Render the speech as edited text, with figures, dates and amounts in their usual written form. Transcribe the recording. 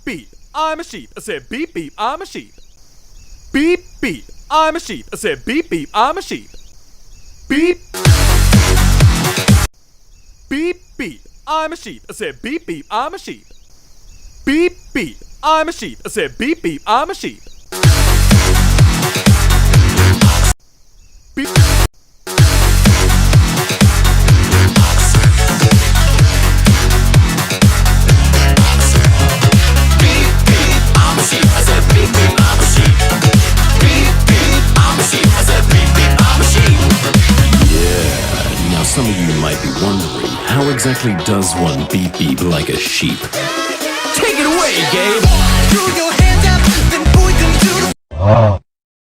beep, I'm a sheep. I said beep beep, I'm a sheep. Beep beep, I'm a sheep. I said beep beep, I'm a sheep. Beep. Beep beep, I'm a sheep. I said beep beep, I'm a sheep. Beep beep, I'm a sheep. I said beep beep, I'm a sheep. Beep. Some of you might be wondering, how exactly does one beep beep like a sheep? Take it away, Gabe! Throw your hands up, then point them to the